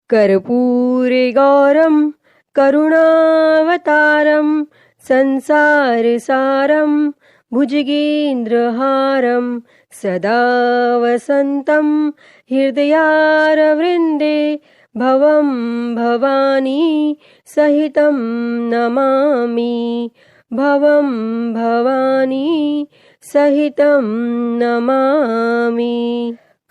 कर्पूरे गौरम करुणावतारम संसारसारम भुजगेन्द्रहारम सदा वसन्तं हृदयारविन्दे भवं भवानी सहितं नमामि भवं भवानी सहितं नमामि।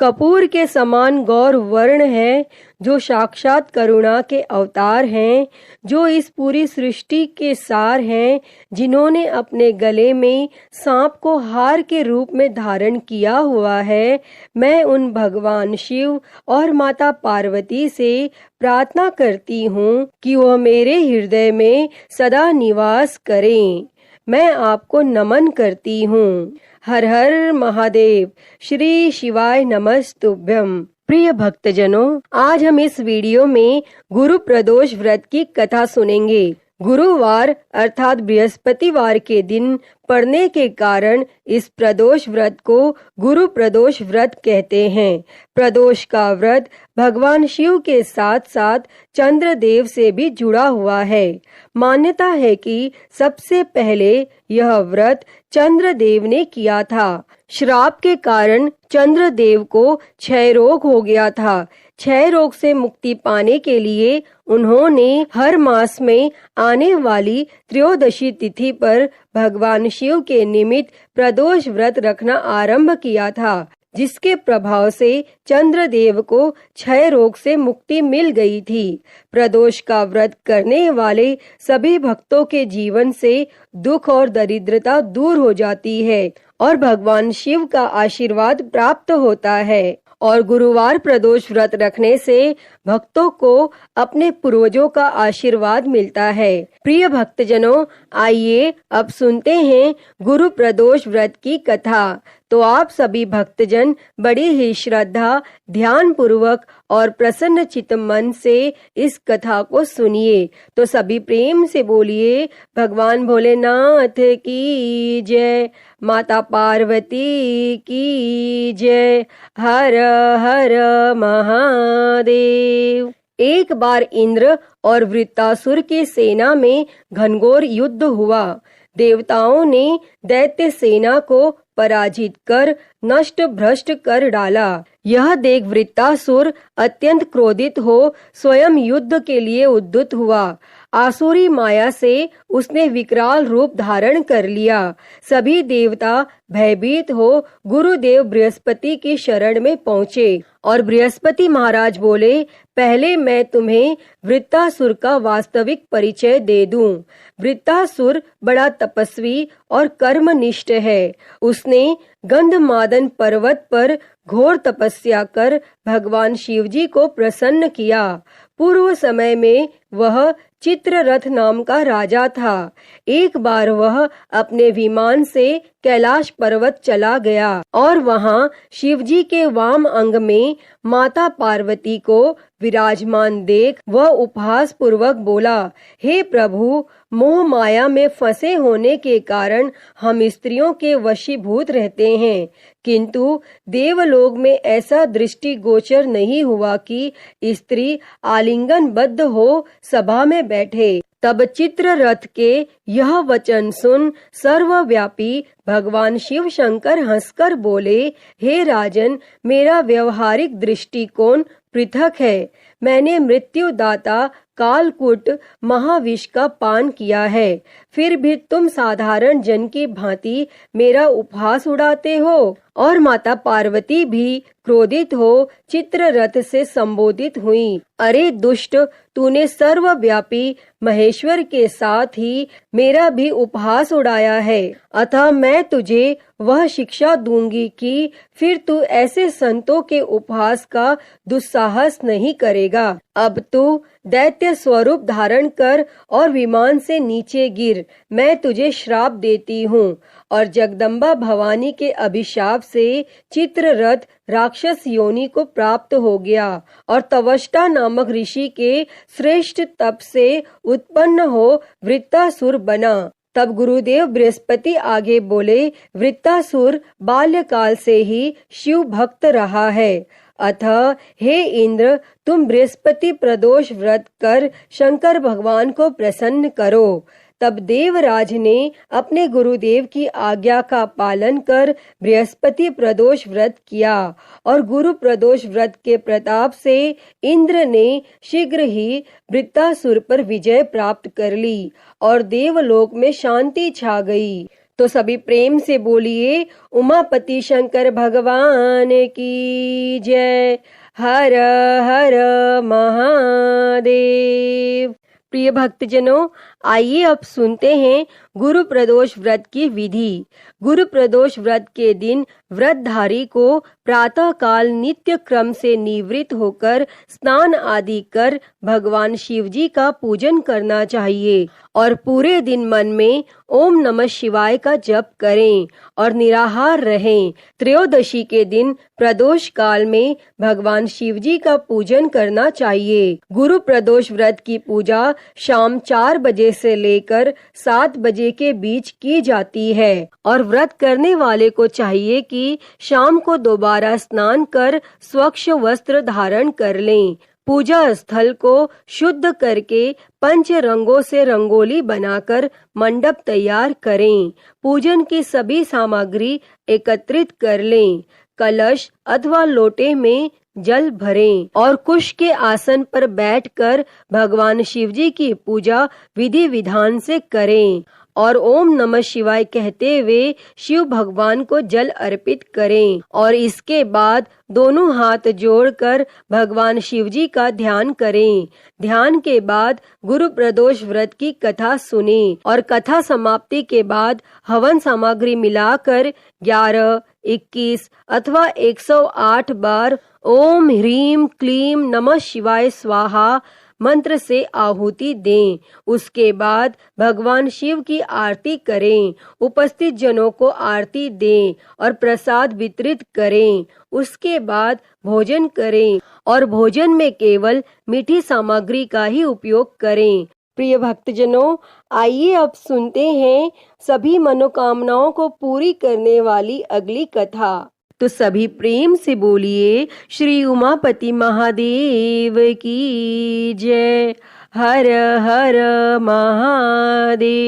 कपूर के समान गौर वर्ण है जो साक्षात करुणा के अवतार हैं, जो इस पूरी सृष्टि के सार हैं, जिन्होंने अपने गले में सांप को हार के रूप में धारण किया हुआ है। मैं उन भगवान शिव और माता पार्वती से प्रार्थना करती हूँ कि वह मेरे हृदय में सदा निवास करें। मैं आपको नमन करती हूँ। हर हर महादेव। श्री शिवाय नमस्तुभ्यम। प्रिय भक्तजनों, आज हम इस वीडियो में गुरु प्रदोष व्रत की कथा सुनेंगे। गुरुवार अर्थात बृहस्पतिवार के दिन पड़ने के कारण इस प्रदोष व्रत को गुरु प्रदोष व्रत कहते हैं। प्रदोष का व्रत भगवान शिव के साथ साथ चंद्रदेव से भी जुड़ा हुआ है। मान्यता है कि सबसे पहले यह व्रत चंद्रदेव ने किया था। श्राप के कारण चंद्रदेव को क्षय रोग हो गया था। क्षय रोग से मुक्ति पाने के लिए उन्होंने हर मास में आने वाली त्रयोदशी तिथि पर भगवान शिव के निमित्त प्रदोष व्रत रखना आरंभ किया था, जिसके प्रभाव से चंद्रदेव को क्षय रोग से मुक्ति मिल गई थी। प्रदोष का व्रत करने वाले सभी भक्तों के जीवन से दुख और दरिद्रता दूर हो जाती है और भगवान शिव का आशीर्वाद प्राप्त होता है। और गुरुवार प्रदोष व्रत रखने से भक्तों को अपने पूर्वजों का आशीर्वाद मिलता है। प्रिय भक्तजनों, आइए अब सुनते हैं गुरु प्रदोष व्रत की कथा। तो आप सभी भक्तजन बड़ी ही श्रद्धा, ध्यान पूर्वक और प्रसन्न चित्त मन से इस कथा को सुनिए। तो सभी प्रेम से बोलिए, भगवान भोलेनाथ की जय, माता पार्वती की जय, हर हर महादेव। एक बार इंद्र और वृत्तासुर की सेना में घनघोर युद्ध हुआ। देवताओं ने दैत्य सेना को पराजित कर नष्ट भ्रष्ट कर डाला। यह देख वृत्तासुर अत्यंत क्रोधित हो स्वयं युद्ध के लिए उद्युत हुआ। आसुरी माया से उसने विकराल रूप धारण कर लिया। सभी देवता भयभीत हो गुरुदेव बृहस्पति की शरण में पहुँचे और बृहस्पति महाराज बोले, पहले मैं तुम्हें वृत्तासुर का वास्तविक परिचय दे दूं। वृत्तासुर बड़ा तपस्वी और कर्मनिष्ठ है। उसने गंधमादन पर्वत पर घोर तपस्या कर भगवान शिवजी को प्रसन्न किया। पूर्व समय में वह चित्ररथ नाम का राजा था। एक बार वह अपने विमान से कैलाश पर्वत चला गया और वहां शिवजी के वाम अंग में माता पार्वती को विराजमान देख वह उपहास पूर्वक बोला, हे प्रभु, मोह माया में फंसे होने के कारण हम स्त्रियों के वशीभूत रहते हैं, किंतु देवलोक में ऐसा दृष्टि गोचर नहीं हुआ कि स्त्री आलिंगन बद्ध हो सभा में बैठे। तब चित्ररथ के यह वचन सुन सर्वव्यापी भगवान शिव शंकर हंसकर बोले, हे राजन, मेरा व्यवहारिक दृष्टिकोण पृथक है। मैंने मृत्युदाता कालकूट महाविष का पान किया है, फिर भी तुम साधारण जन की भांति मेरा उपहास उड़ाते हो। और माता पार्वती भी क्रोधित हो चित्ररथ से संबोधित हुई, अरे दुष्ट, तूने सर्वव्यापी महेश्वर के साथ ही मेरा भी उपहास उड़ाया है। अतः मैं तुझे वह शिक्षा दूंगी कि फिर तू ऐसे संतों के उपहास का दुस्साहस नहीं करेगा। अब तू दैत्य स्वरूप धारण कर और विमान से नीचे गिर। मैं तुझे श्राप देती हूँ। और जगदम्बा भवानी के अभिशाप से चित्ररथ राक्षस योनि को प्राप्त हो गया और तवष्टा नामक ऋषि के श्रेष्ठ तप से उत्पन्न हो वृत्तासुर बना। तब गुरुदेव बृहस्पति आगे बोले, वृत्तासुर बाल्यकाल से ही शिव भक्त रहा है। अतः हे इंद्र, तुम बृहस्पति प्रदोष व्रत कर शंकर भगवान को प्रसन्न करो। तब देवराज ने अपने गुरुदेव की आज्ञा का पालन कर बृहस्पति प्रदोष व्रत किया और गुरु प्रदोष व्रत के प्रताप से इंद्र ने शीघ्र ही वृत्तासुर पर विजय प्राप्त कर ली और देवलोक में शांति छा गई। तो सभी प्रेम से बोलिए उमापति शंकर भगवान की जय। हर हर महादेव। प्रिय भक्तजनों, आइए अब सुनते हैं गुरु प्रदोष व्रत की विधि। गुरु प्रदोष व्रत के दिन व्रतधारी को प्रातः काल नित्य क्रम से निवृत्त होकर स्नान आदि कर भगवान शिव जी का पूजन करना चाहिए और पूरे दिन मन में ओम नमः शिवाय का जप करें और निराहार रहें। त्रयोदशी के दिन प्रदोष काल में भगवान शिव जी का पूजन करना चाहिए। गुरु प्रदोष व्रत की पूजा शाम 4 बजे से लेकर 7 बजे के बीच की जाती है और व्रत करने वाले को चाहिए कि शाम को दोबारा स्नान कर स्वच्छ वस्त्र धारण कर लें। पूजा स्थल को शुद्ध करके 5 रंगों से रंगोली बनाकर मंडप तैयार करें। पूजन की सभी सामग्री एकत्रित कर लें। कलश अथवा लोटे में जल भरें और कुश के आसन पर बैठकर भगवान शिव जी की पूजा विधि विधान से करें और ओम नमः शिवाय कहते हुए शिव भगवान को जल अर्पित करें और इसके बाद दोनों हाथ जोड़कर भगवान शिव जी का ध्यान करें। ध्यान के बाद गुरु प्रदोष व्रत की कथा सुनें और कथा समाप्ति के बाद हवन सामग्री मिलाकर 11, 21 अथवा 108 बार ओम ह्रीम क्लीम नमः शिवाय स्वाहा मंत्र से आहुति दें। उसके बाद भगवान शिव की आरती करें, उपस्थित जनों को आरती दें और प्रसाद वितरित करें। उसके बाद भोजन करें और भोजन में केवल मीठी सामग्री का ही उपयोग करें। प्रिय भक्तजनों, आइए अब सुनते हैं सभी मनोकामनाओं को पूरी करने वाली अगली कथा। तो सभी प्रेम से बोलिए श्री उमापति महादेव की जय। हर हर महादेव।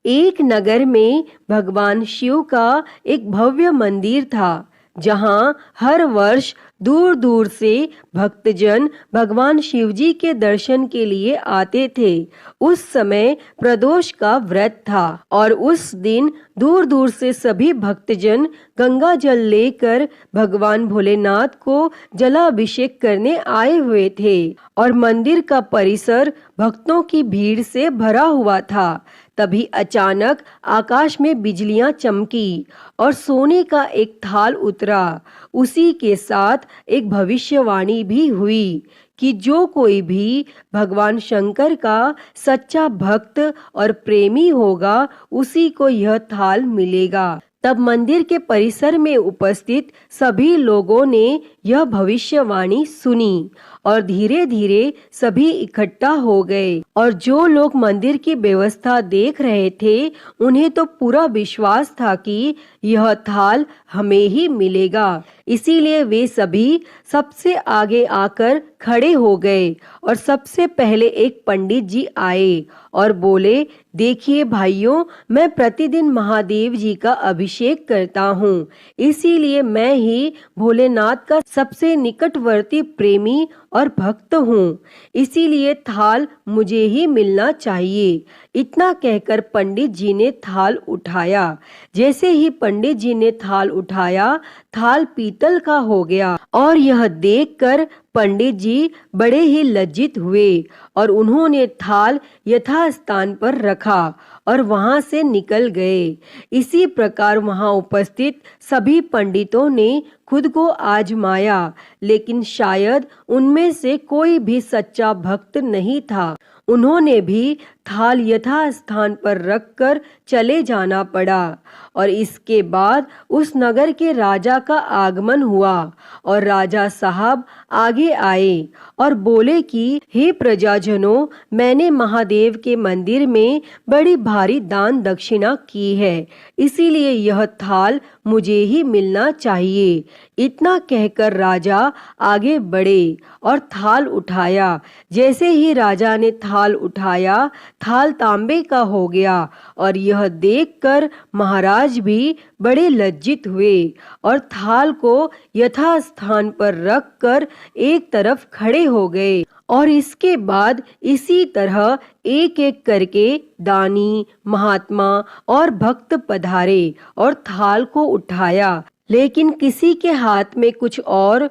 एक नगर में भगवान शिव का एक भव्य मंदिर था जहाँ हर वर्ष दूर दूर से भक्तजन भगवान शिव जी के दर्शन के लिए आते थे। उस समय प्रदोष का व्रत था और उस दिन दूर दूर से सभी भक्तजन गंगा जल लेकर भगवान भोलेनाथ को जलाभिषेक करने आए हुए थे और मंदिर का परिसर भक्तों की भीड़ से भरा हुआ था। तभी अचानक आकाश में बिजलियां चमकी और सोने का एक थाल उतरा। उसी के साथ एक भविष्यवाणी भी हुई कि जो कोई भी भगवान शंकर का सच्चा भक्त और प्रेमी होगा उसी को यह थाल मिलेगा। तब मंदिर के परिसर में उपस्थित सभी लोगों ने यह भविष्यवाणी सुनी और धीरे धीरे सभी इकट्ठा हो गए और जो लोग मंदिर की व्यवस्था देख रहे थे उन्हें तो पूरा विश्वास था कि यह थाल हमें ही मिलेगा। इसीलिए वे सभी सबसे आगे आकर खड़े हो गए और सबसे पहले एक पंडित जी आए और बोले, देखिए भाइयों, मैं प्रतिदिन महादेव जी का अभिषेक करता हूँ, इसीलिए मैं ही भोलेनाथ का सबसे निकटवर्ती प्रेमी और भक्त हूँ, इसीलिए थाल मुझे ही मिलना चाहिए। इतना कहकर पंडित जी ने थाल उठाया। जैसे ही पंडित जी ने थाल उठाया, थाल पीतल का हो गया और यह देखकर पंडित जी बड़े ही लज्जित हुए और उन्होंने थाल यथास्थान पर रखा और वहां से निकल गए। इसी प्रकार वहां उपस्थित सभी पंडितों ने खुद को आजमाया, लेकिन शायद उनमें से कोई भी सच्चा भक्त नहीं था। उन्होंने भी थाल यथास्थान पर रखकर चले जाना पड़ा और इसके बाद उस नगर के राजा का आगमन हुआ और राजा साहब आगे आए और बोले कि हे प्रजाजनों, मैंने महादेव के मंदिर में बड़ी भारी दान दक्षिणा की है, इसीलिए यह थाल मुझे ही मिलना चाहिए। इतना कहकर राजा आगे बढ़े और थाल उठाया। जैसे ही राजा ने थाल उठाया, थाल तांबे का हो गया और यह देखकर महाराज भी बड़े लज्जित हुए और थाल को यथास्थान पर रखकर एक तरफ खड़े हो गए। और इसके बाद इसी तरह एक एक करके दानी, महात्मा और भक्त पधारे और थाल को उठाया। लेकिन किसी के हाथ में कुछ और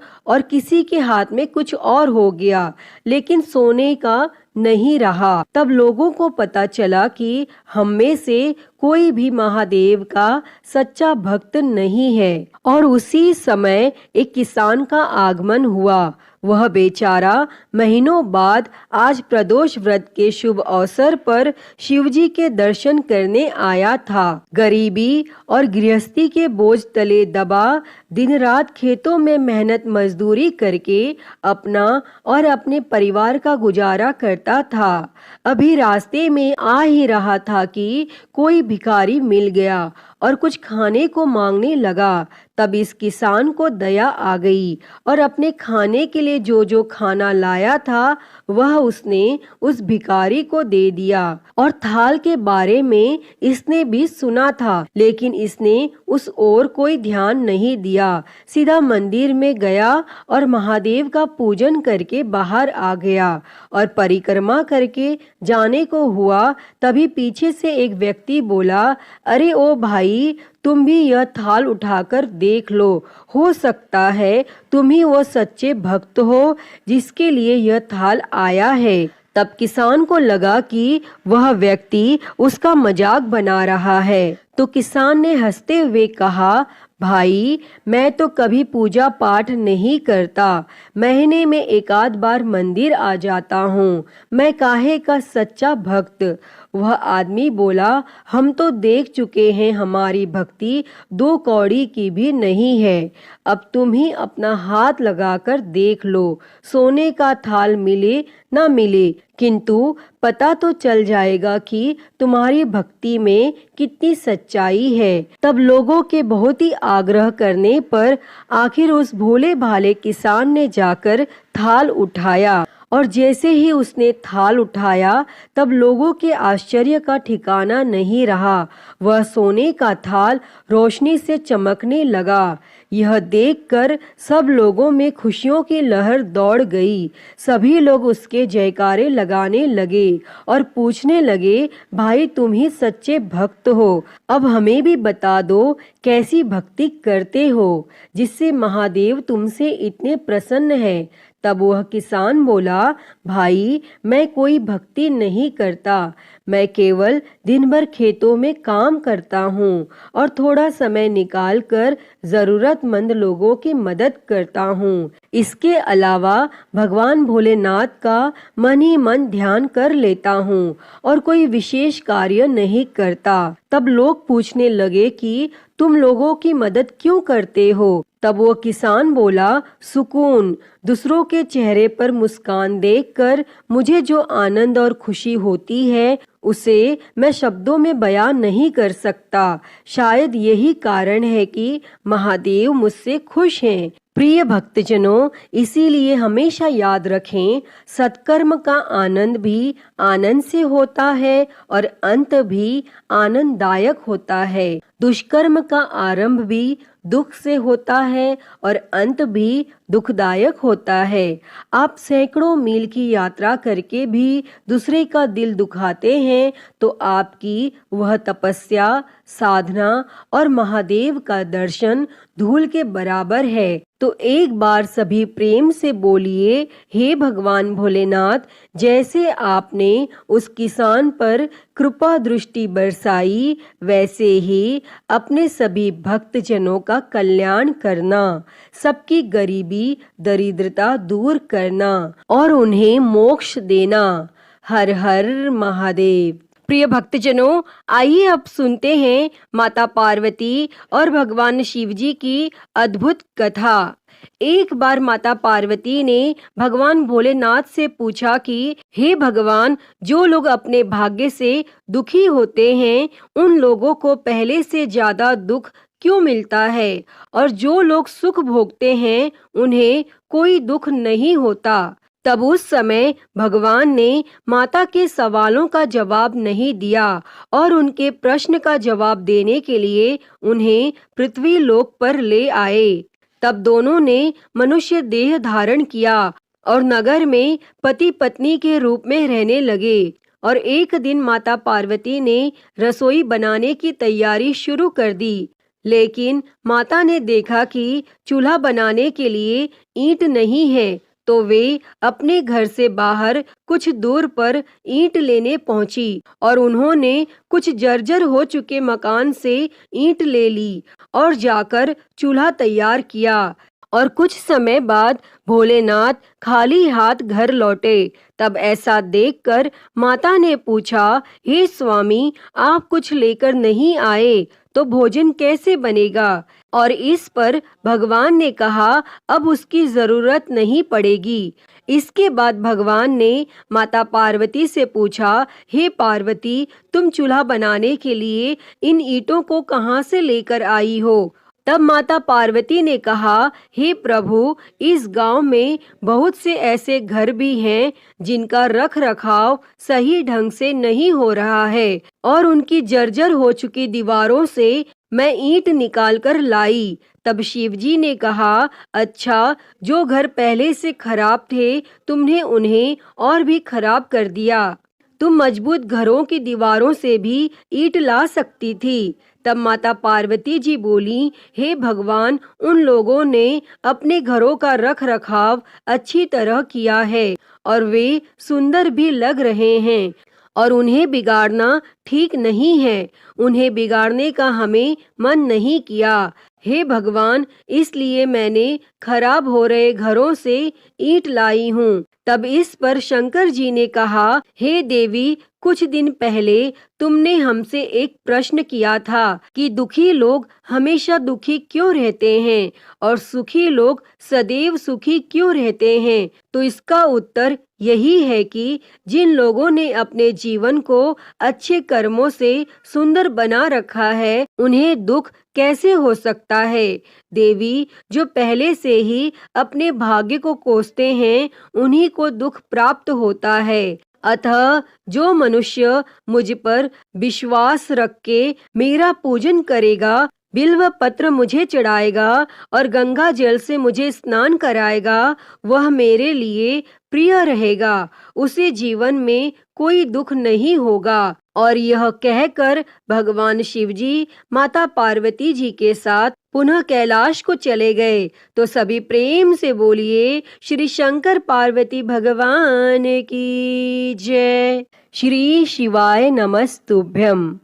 किसी के हाथ में कुछ और हो गया, लेकिन सोने का नहीं रहा। तब लोगों को पता चला कि हम में से कोई भी महादेव का सच्चा भक्त नहीं है। और उसी समय एक किसान का आगमन हुआ। वह बेचारा महीनों बाद आज प्रदोष व्रत के शुभ अवसर पर शिवजी के दर्शन करने आया था। गरीबी और गृहस्थी के बोझ तले दबा दिन रात खेतों में मेहनत मजदूरी करके अपना और अपने परिवार का गुजारा करता था। अभी रास्ते में आ ही रहा था कि कोई भिखारी मिल गया और कुछ खाने को मांगने लगा। तब इस किसान को दया आ गई और अपने खाने के लिए जो जो खाना लाया था वह उसने उस भिखारी को दे दिया। और थाल के बारे में इसने भी सुना था, लेकिन इसने उस ओर कोई ध्यान नहीं दिया। सीधा मंदिर में गया और महादेव का पूजन करके बाहर आ गया और परिक्रमा करके जाने को हुआ। तभी पीछे से एक व्यक्ति बोला, अरे ओ भाई, तुम भी यह थाल उठाकर देख लो, हो सकता है तुम ही वो सच्चे भक्त हो जिसके लिए यह थाल आया है। तब किसान को लगा कि वह व्यक्ति उसका मजाक बना रहा है, तो किसान ने हंसते हुए कहा, भाई, मैं तो कभी पूजा पाठ नहीं करता, महीने में एक आध बार मंदिर आ जाता हूँ, मैं काहे का सच्चा भक्त। वह आदमी बोला, हम तो देख चुके हैं हमारी भक्ति 2 कौड़ी की भी नहीं है। अब तुम ही अपना हाथ लगाकर देख लो, सोने का थाल मिले ना मिले, किंतु पता तो चल जाएगा कि तुम्हारी भक्ति में कितनी सच्चाई है। तब लोगों के बहुत ही आग्रह करने पर आखिर उस भोले भाले किसान ने जाकर थाल उठाया। और जैसे ही उसने थाल उठाया तब लोगों के आश्चर्य का ठिकाना नहीं रहा। वह सोने का थाल रोशनी से चमकने लगा। यह देखकर सब लोगों में खुशियों की लहर दौड़ गई। सभी लोग उसके जयकारे लगाने लगे और पूछने लगे, भाई तुम ही सच्चे भक्त हो, अब हमें भी बता दो कैसी भक्ति करते हो जिससे महादेव तुमसे इतने प्रसन्न है। तब वह किसान बोला, भाई, मैं कोई भक्ति नहीं करता, मैं केवल दिन भर खेतों में काम करता हूँ और थोड़ा समय निकालकर जरूरतमंद लोगों की मदद करता हूँ। इसके अलावा भगवान भोलेनाथ का मन ही मन ध्यान कर लेता हूँ और कोई विशेष कार्य नहीं करता। तब लोग पूछने लगे कि तुम लोगों की मदद क्यों करते हो? तब वो किसान बोला, सुकून, दूसरों के चेहरे पर मुस्कान देखकर मुझे जो आनंद और खुशी होती है उसे मैं शब्दों में बयान नहीं कर सकता। शायद यही कारण है कि महादेव मुझसे खुश हैं। प्रिय भक्तजनों, इसीलिए हमेशा याद रखें, सत्कर्म का आनंद भी आनंद से होता है और अंत भी आनंददायक होता है। दुष्कर्म का आरंभ भी दुख से होता है और अंत भी दुखदायक होता है। आप सैकड़ों मील की यात्रा करके भी दूसरे का दिल दुखाते हैं तो आपकी वह तपस्या, साधना और महादेव का दर्शन धूल के बराबर है। तो एक बार सभी प्रेम से बोलिए, हे भगवान भोलेनाथ, जैसे आपने उस किसान पर कृपा दृष्टि बरसाई वैसे ही अपने सभी भक्तजनों का कल्याण करना, सबकी गरीबी दरिद्रता दूर करना और उन्हें मोक्ष देना। हर हर महादेव। प्रिय भक्तजनों, आइए अब सुनते हैं माता पार्वती और भगवान शिव जी की अद्भुत कथा। एक बार माता पार्वती ने भगवान भोलेनाथ से पूछा कि हे भगवान, जो लोग अपने भाग्य से दुखी होते हैं उन लोगों को पहले से ज्यादा दुख क्यों मिलता है, और जो लोग सुख भोगते हैं उन्हें कोई दुख नहीं होता। तब उस समय भगवान ने माता के सवालों का जवाब नहीं दिया और उनके प्रश्न का जवाब देने के लिए उन्हें पृथ्वी लोक पर ले आए। तब दोनों ने मनुष्य देह धारण किया और नगर में पति पत्नी के रूप में रहने लगे। और एक दिन माता पार्वती ने रसोई बनाने की तैयारी शुरू कर दी, लेकिन माता ने देखा कि चूल्हा बनाने के लिए ईंट नहीं है, तो वे अपने घर से बाहर कुछ दूर पर ईंट लेने पहुंची और उन्होंने कुछ जर्जर हो चुके मकान से ईंट ले ली और जाकर चूल्हा तैयार किया। और कुछ समय बाद भोलेनाथ खाली हाथ घर लौटे। तब ऐसा देखकर माता ने पूछा, हे स्वामी, आप कुछ लेकर नहीं आए तो भोजन कैसे बनेगा? और इस पर भगवान ने कहा, अब उसकी जरूरत नहीं पड़ेगी। इसके बाद भगवान ने माता पार्वती से पूछा, हे पार्वती, तुम चूल्हा बनाने के लिए इन ईंटों को कहाँ से लेकर आई हो? तब माता पार्वती ने कहा, हे प्रभु, इस गांव में बहुत से ऐसे घर भी हैं जिनका रख रखाव सही ढंग से नहीं हो रहा है और उनकी जर्जर हो चुकी दीवारों से मैं ईंट निकाल कर लाई। तब शिवजी ने कहा, अच्छा, जो घर पहले से खराब थे तुमने उन्हें और भी खराब कर दिया। तुम मजबूत घरों की दीवारों से भी ईंट ला सकती थी। तब माता पार्वती जी बोली, हे भगवान, उन लोगों ने अपने घरों का रख रखाव अच्छी तरह किया है और वे सुंदर भी लग रहे हैं और उन्हें बिगाड़ना ठीक नहीं है। उन्हें बिगाड़ने का हमें मन नहीं किया। हे भगवान, इसलिए मैंने खराब हो रहे घरों से ईंट लाई हूँ। तब इस पर शंकर जी ने कहा, हे देवी, कुछ दिन पहले तुमने हमसे एक प्रश्न किया था कि दुखी लोग हमेशा दुखी क्यों रहते हैं और सुखी लोग सदैव सुखी क्यों रहते हैं। तो इसका उत्तर यही है कि जिन लोगों ने अपने जीवन को अच्छे कर्मों से सुंदर बना रखा है उन्हें दुख कैसे हो सकता है। देवी, जो पहले से ही अपने भाग्य को कोसते हैं उन्हीं को दुख प्राप्त होता है। अतः जो मनुष्य मुझ पर विश्वास रख के मेरा पूजन करेगा, बिल्व पत्र मुझे चढ़ाएगा और गंगा जल से मुझे स्नान कराएगा, वह मेरे लिए प्रिय रहेगा। उसे जीवन में कोई दुख नहीं होगा। और यह कहकर भगवान शिवजी माता पार्वती जी के साथ पुनः कैलाश को चले गए। तो सभी प्रेम से बोलिए, श्री शंकर पार्वती भगवान की जय। श्री शिवाय नमस्तुभ्यम।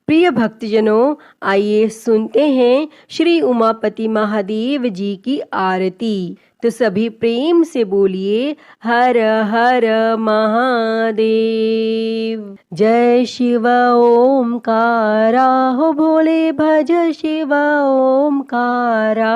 प्रिय भक्तजनों, आइए सुनते हैं श्री उमापति महादेव जी की आरती। तो सभी प्रेम से बोलिए, हर हर महादेव। जय शिव ओमकारा, हो भोले भज शिव ओमकारा।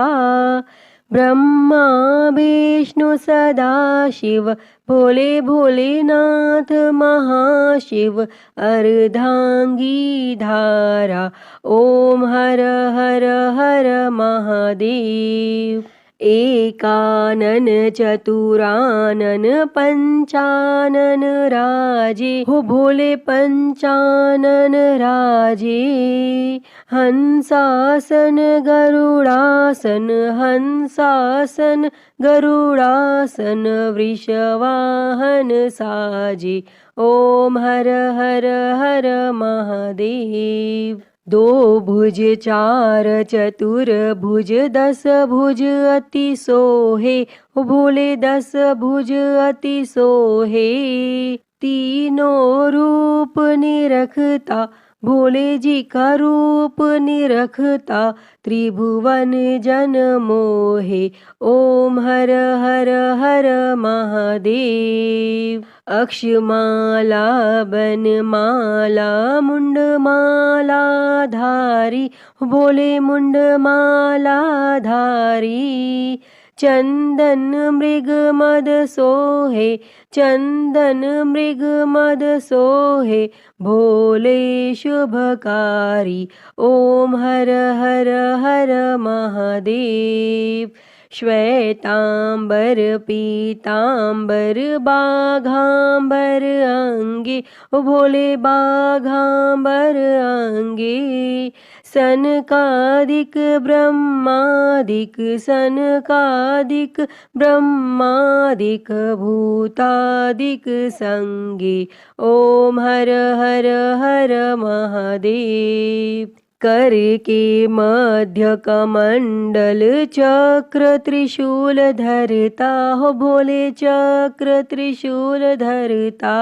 ब्रह्मा विष्णु सदा शिव, भोले भोलेनाथ महाशिव। अर्धांगी धारा, ओम हर हर हर महादेव। एकानन चतुरानन पंचानन राजे, हो भोले पंचानन राजे। हंसासन गरुड़ासन, हंसासन गरुड़ासन। वृषवाहन साजे, ओम हर हर हर महादेव। दो भुज चार चतुर भुज, दस भुज अति सोहे, हो भोले दस भुज अति सोहे। तीनों रूप निरखता, भोले जी का रूप निरखता। त्रिभुवन जन मोहे, ओम हर हर हर महादेव। अक्षमाला बनमाला मुंडमाला धारी, भोले मुंडमाला धारी। चंदन मृग मद सोहे, चंदन मृग मद सोहे, भोले शुभकारी। ओम हर हर हर महादेव। श्वेतांबर पीतांबर बाघांबर अंगे, ओ भोले बाघांबर अंगे। सनकादिक ब्रह्मादिक, सनकादिक ब्रह्मादिक, भूतादिक संगे। ओम हर हर हर महादेव। कर के मध्य कमंडल चक्र त्रिशूल धरता, हो भोले चक्र त्रिशूल धरता।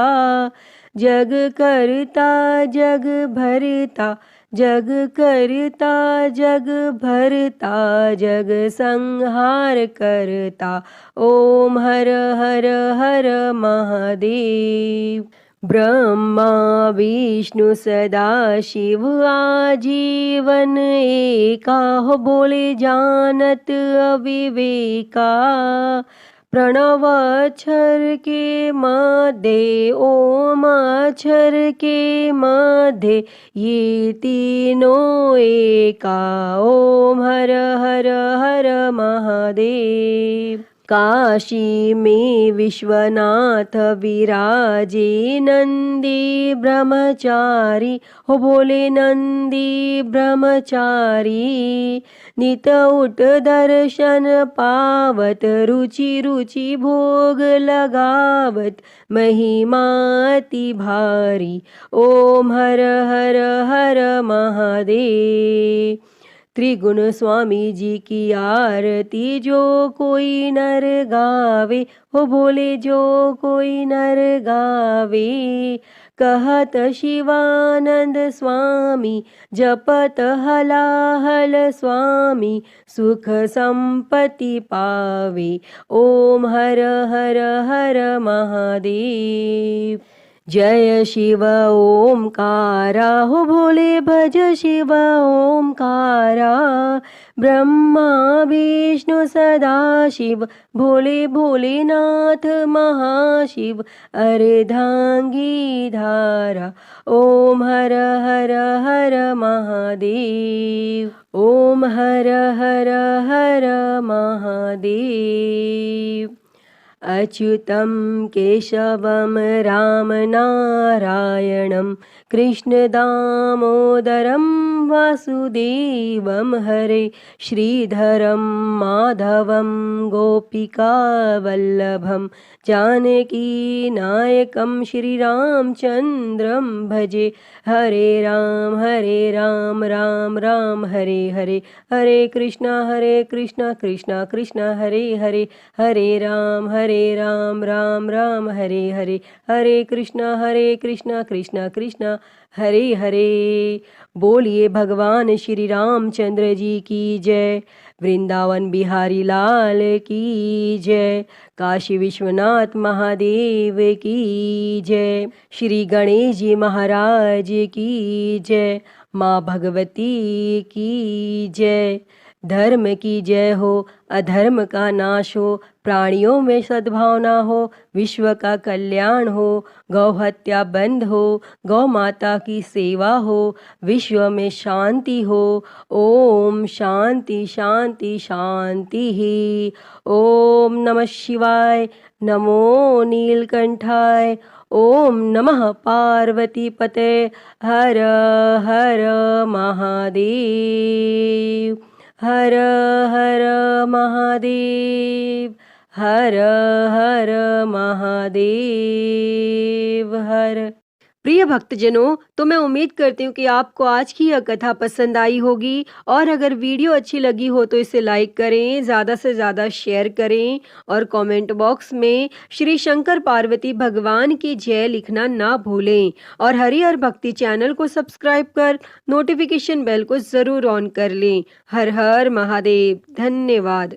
जग करता जग भरता, जग करता जग भरता, जग संहार करता। ओम हर हर हर महादेव। ब्रह्मा विष्णु सदा शिव आजीवन एका, हो बोले जानत अविवेका। प्रणव अक्षर के मध्य, ओम अक्षर के मध्य, ये तीनों एका। ओम हर हर हर महादेव। काशी में विश्वनाथ विराजे, नंदी ब्रह्मचारी, हो भोले नंदी ब्रह्मचारी। नित उठ दर्शन पावत, रुचि रुचि भोग लगावत, महिमा अति भारी। ओम हर हर हर महादेव। त्रिगुण स्वामी जी की आरती जो कोई नर गावे, हो भोले जो कोई नर गावे। कहत शिवानंद स्वामी, जपत हलाहल स्वामी, सुख संपत्ति पावे। ओम हर हर हर महादेव। जय शिव ओमकारा, हो भोले भज शिव ओमकारा। ब्रह्मा विष्णु सदा शिव, भोले भोलेनाथ महाशिव, अर्धांगी धारा। ओम हर हर हर महादेव। ओम हर हर हर महादेव। अच्युतं केशवं राम नारायणं, कृष्ण दामोदरं वासुदेवं, हरे श्रीधरं माधवं गोपिकावल्लभं, जानकी नायकं श्रीरामचन्द्रं भजे। हरे राम राम राम हरे हरे, हरे कृष्णा कृष्णा कृष्णा हरे हरे, हरे राम राम राम हरे हरे, हरे कृष्णा कृष्णा कृष्णा हरे हरे। बोलिए भगवान श्री रामचंद्र जी की जय। वृंदावन बिहारी लाल की जय। काशी विश्वनाथ महादेव की जय। श्री गणेश जी महाराज की जय। माँ भगवती की जय। धर्म की जय हो, अधर्म का नाश हो, प्राणियों में सद्भावना हो, विश्व का कल्याण हो, गौ हत्या बंद हो, गौ माता की सेवा हो, विश्व में शांति हो। ओम शांति शांति शांति ही। ओम नमः शिवाय। नमो नीलकंठाय। ओम नमः पार्वती पते। हर हर महादेव। हर हर महादेव। हर हर महादेव। हर। प्रिय भक्तजनों, तो मैं उम्मीद करती हूँ कि आपको आज की यह कथा पसंद आई होगी, और अगर वीडियो अच्छी लगी हो तो इसे लाइक करें, ज़्यादा से ज़्यादा शेयर करें, और कमेंट बॉक्स में श्री शंकर पार्वती भगवान की जय लिखना ना भूलें। और हरिहर भक्ति चैनल को सब्सक्राइब कर नोटिफिकेशन बेल को ज़रूर ऑन कर लें। हर हर महादेव। धन्यवाद।